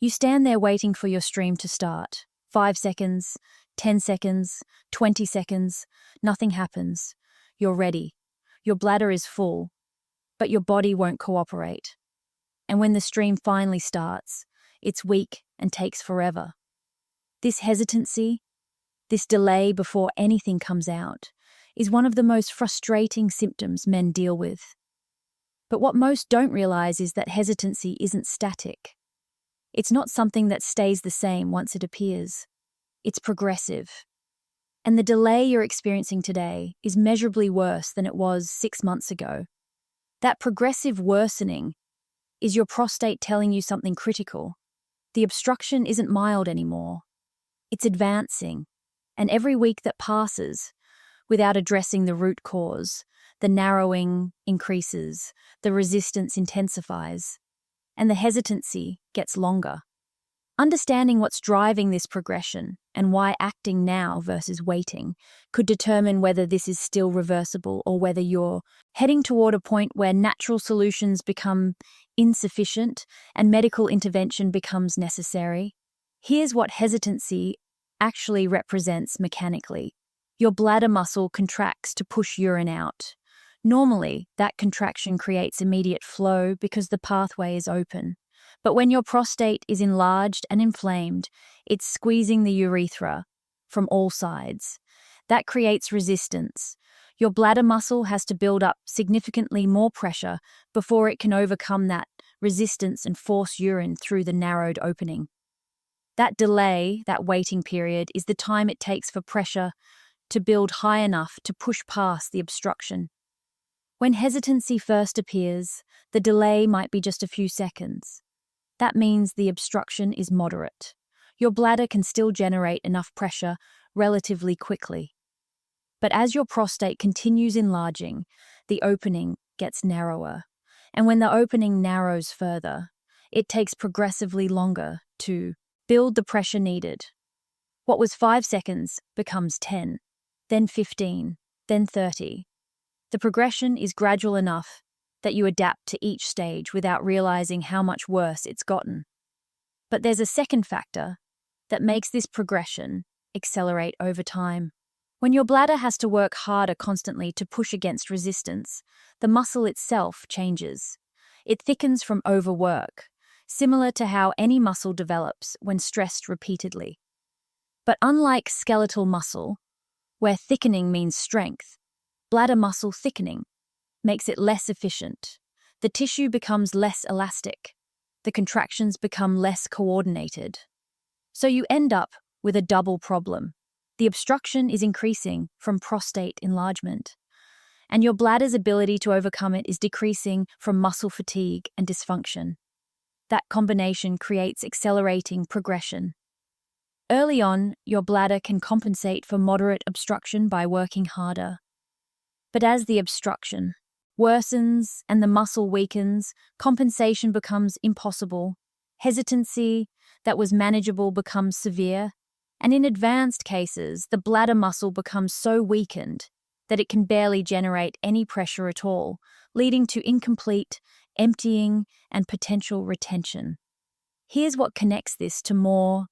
You stand there waiting for your stream to start. 5 seconds, 10 seconds, 20 seconds, nothing happens. You're ready. Your bladder is full, but your body won't cooperate. And when the stream finally starts, it's weak and takes forever. This hesitancy, this delay before anything comes out, is one of the most frustrating symptoms men deal with. But what most don't realize is that hesitancy isn't static. It's not something that stays the same once it appears. It's progressive. And the delay you're experiencing today is measurably worse than it was 6 months ago. That progressive worsening is your prostate telling you something critical. The obstruction isn't mild anymore. It's advancing. And every week that passes, without addressing the root cause, the narrowing increases, the resistance intensifies, and the hesitancy gets longer. Understanding what's driving this progression and why acting now versus waiting could determine whether this is still reversible or whether you're heading toward a point where natural solutions become insufficient and medical intervention becomes necessary. Here's what hesitancy actually represents mechanically. Your bladder muscle contracts to push urine out. Normally, that contraction creates immediate flow because the pathway is open. But when your prostate is enlarged and inflamed, it's squeezing the urethra from all sides. That creates resistance. Your bladder muscle has to build up significantly more pressure before it can overcome that resistance and force urine through the narrowed opening. That delay, that waiting period, is the time it takes for pressure to build high enough to push past the obstruction. When hesitancy first appears, the delay might be just a few seconds. That means the obstruction is moderate. Your bladder can still generate enough pressure relatively quickly. But as your prostate continues enlarging, the opening gets narrower. And when the opening narrows further, it takes progressively longer to build the pressure needed. What was 5 seconds becomes 10, then 15, then 30. The progression is gradual enough that you adapt to each stage without realizing how much worse it's gotten. But there's a second factor that makes this progression accelerate over time. When your bladder has to work harder constantly to push against resistance, the muscle itself changes. It thickens from overwork, similar to how any muscle develops when stressed repeatedly. But unlike skeletal muscle, where thickening means strength, bladder muscle thickening makes it less efficient. The tissue becomes less elastic. The contractions become less coordinated. So you end up with a double problem. The obstruction is increasing from prostate enlargement, and your bladder's ability to overcome it is decreasing from muscle fatigue and dysfunction. That combination creates accelerating progression. Early on, your bladder can compensate for moderate obstruction by working harder. But as the obstruction worsens and the muscle weakens, compensation becomes impossible. Hesitancy that was manageable becomes severe, and in advanced cases, the bladder muscle becomes so weakened that it can barely generate any pressure at all, leading to incomplete emptying and potential retention. Here's what connects this to more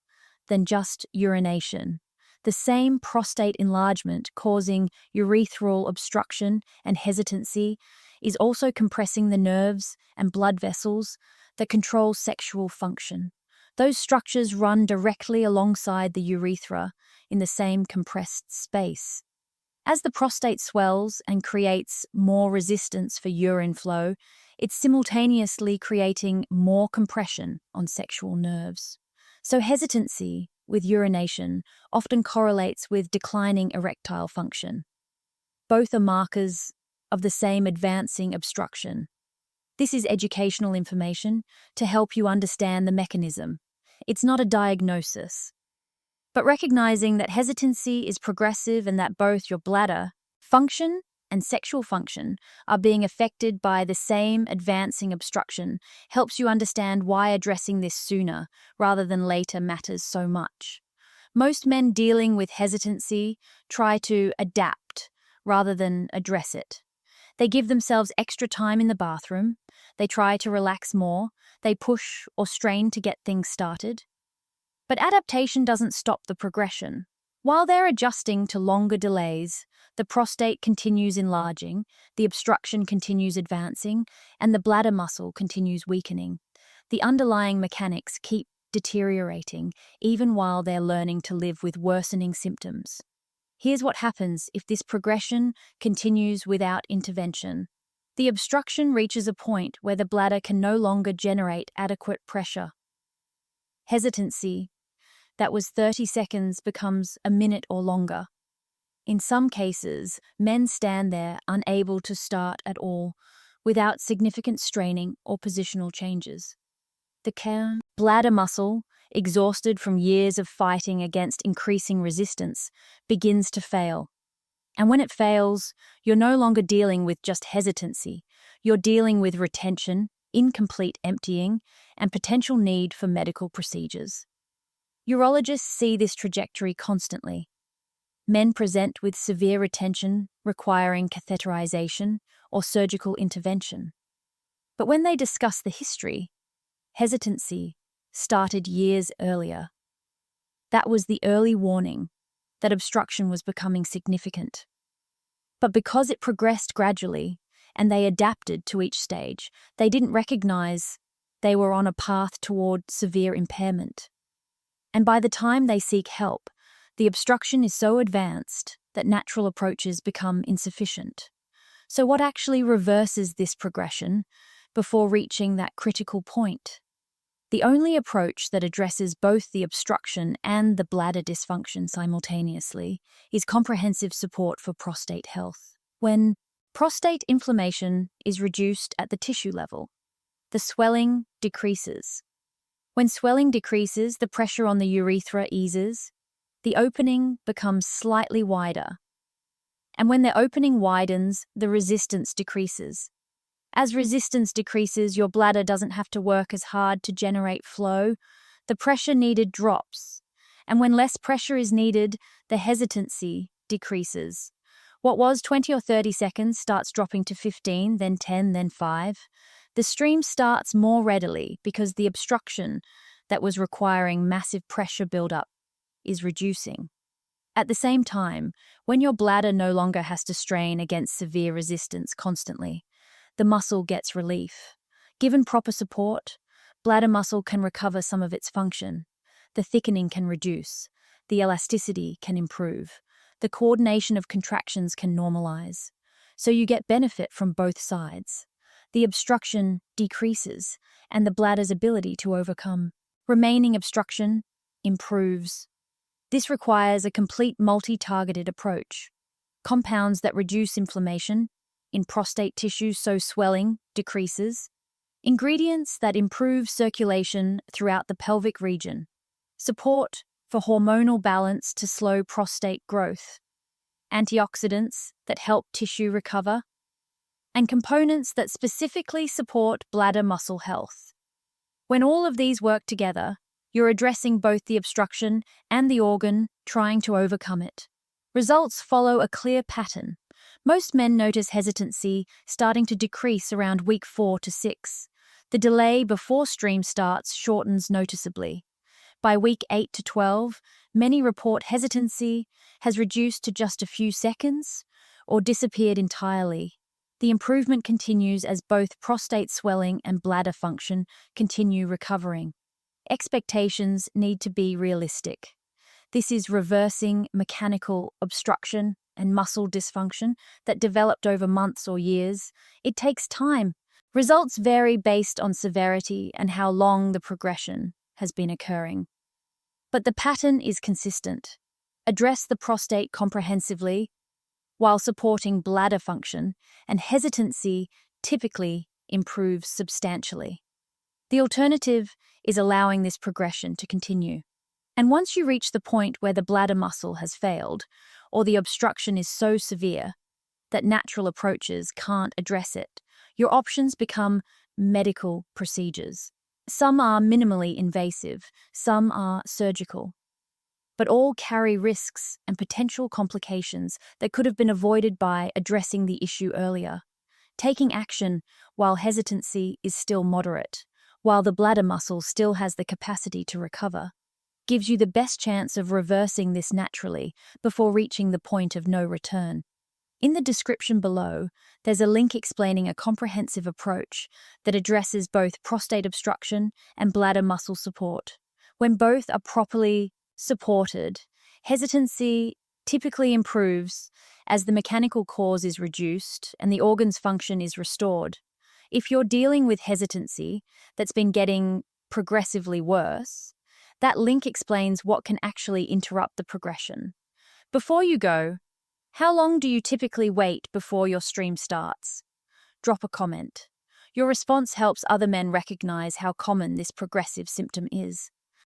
than just urination. The same prostate enlargement causing urethral obstruction and hesitancy is also compressing the nerves and blood vessels that control sexual function. Those structures run directly alongside the urethra in the same compressed space. As the prostate swells and creates more resistance for urine flow, it's simultaneously creating more compression on sexual nerves. So hesitancy with urination often correlates with declining erectile function. Both are markers of the same advancing obstruction. This is educational information to help you understand the mechanism. It's not a diagnosis. But recognizing that hesitancy is progressive and that both your bladder function and sexual function are being affected by the same advancing obstruction helps you understand why addressing this sooner rather than later matters so much. Most men dealing with hesitancy try to adapt rather than address it. They give themselves extra time in the bathroom. They try to relax more. They push or strain to get things started. But adaptation doesn't stop the progression. While they're adjusting to longer delays, the prostate continues enlarging, the obstruction continues advancing, and the bladder muscle continues weakening. The underlying mechanics keep deteriorating, even while they're learning to live with worsening symptoms. Here's what happens if this progression continues without intervention. The obstruction reaches a point where the bladder can no longer generate adequate pressure. Hesitancy, that was 30 seconds, becomes a minute or longer. In some cases, men stand there unable to start at all, without significant straining or positional changes. The bladder muscle, exhausted from years of fighting against increasing resistance, begins to fail. And when it fails, you're no longer dealing with just hesitancy. You're dealing with retention, incomplete emptying, and potential need for medical procedures. Urologists see this trajectory constantly. Men present with severe retention requiring catheterization or surgical intervention. But when they discuss the history, hesitancy started years earlier. That was the early warning that obstruction was becoming significant. But because it progressed gradually and they adapted to each stage, they didn't recognize they were on a path toward severe impairment. And by the time they seek help, the obstruction is so advanced that natural approaches become insufficient. So what actually reverses this progression before reaching that critical point? The only approach that addresses both the obstruction and the bladder dysfunction simultaneously is comprehensive support for prostate health. When prostate inflammation is reduced at the tissue level, the swelling decreases. When swelling decreases, the pressure on the urethra eases, the opening becomes slightly wider. And when the opening widens, the resistance decreases. As resistance decreases, your bladder doesn't have to work as hard to generate flow. The pressure needed drops. And when less pressure is needed, the hesitancy decreases. What was 20 or 30 seconds starts dropping to 15, then 10, then 5. The stream starts more readily because the obstruction that was requiring massive pressure buildup is reducing. At the same time, when your bladder no longer has to strain against severe resistance constantly, the muscle gets relief. Given proper support, bladder muscle can recover some of its function. The thickening can reduce. The elasticity can improve. The coordination of contractions can normalize. So you get benefit from both sides. The obstruction decreases, and the bladder's ability to overcome remaining obstruction improves. This requires a complete multi-targeted approach. Compounds that reduce inflammation in prostate tissue so swelling decreases. Ingredients that improve circulation throughout the pelvic region. Support for hormonal balance to slow prostate growth. Antioxidants that help tissue recover. And components that specifically support bladder muscle health. When all of these work together, you're addressing both the obstruction and the organ trying to overcome it. Results follow a clear pattern. Most men notice hesitancy starting to decrease around week 4 to 6. The delay before stream starts shortens noticeably. By week 8 to 12, many report hesitancy has reduced to just a few seconds or disappeared entirely. The improvement continues as both prostate swelling and bladder function continue recovering. Expectations need to be realistic. This is reversing mechanical obstruction and muscle dysfunction that developed over months or years. It takes time. Results vary based on severity and how long the progression has been occurring. But the pattern is consistent. Address the prostate comprehensively while supporting bladder function, and hesitancy typically improves substantially. The alternative is allowing this progression to continue. And once you reach the point where the bladder muscle has failed, or the obstruction is so severe that natural approaches can't address it, your options become medical procedures. Some are minimally invasive, some are surgical. But all carry risks and potential complications that could have been avoided by addressing the issue earlier. taking action while hesitancy is still moderate, while the bladder muscle still has the capacity to recover, gives you the best chance of reversing this naturally before reaching the point of no return. In the description below, there's a link explaining a comprehensive approach that addresses both prostate obstruction and bladder muscle support. When both are properly supported, hesitancy typically improves as the mechanical cause is reduced and the organ's function is restored. If you're dealing with hesitancy that's been getting progressively worse, that link explains what can actually interrupt the progression. Before you go, how long do you typically wait before your stream starts? Drop a comment. Your response helps other men recognize how common this progressive symptom is.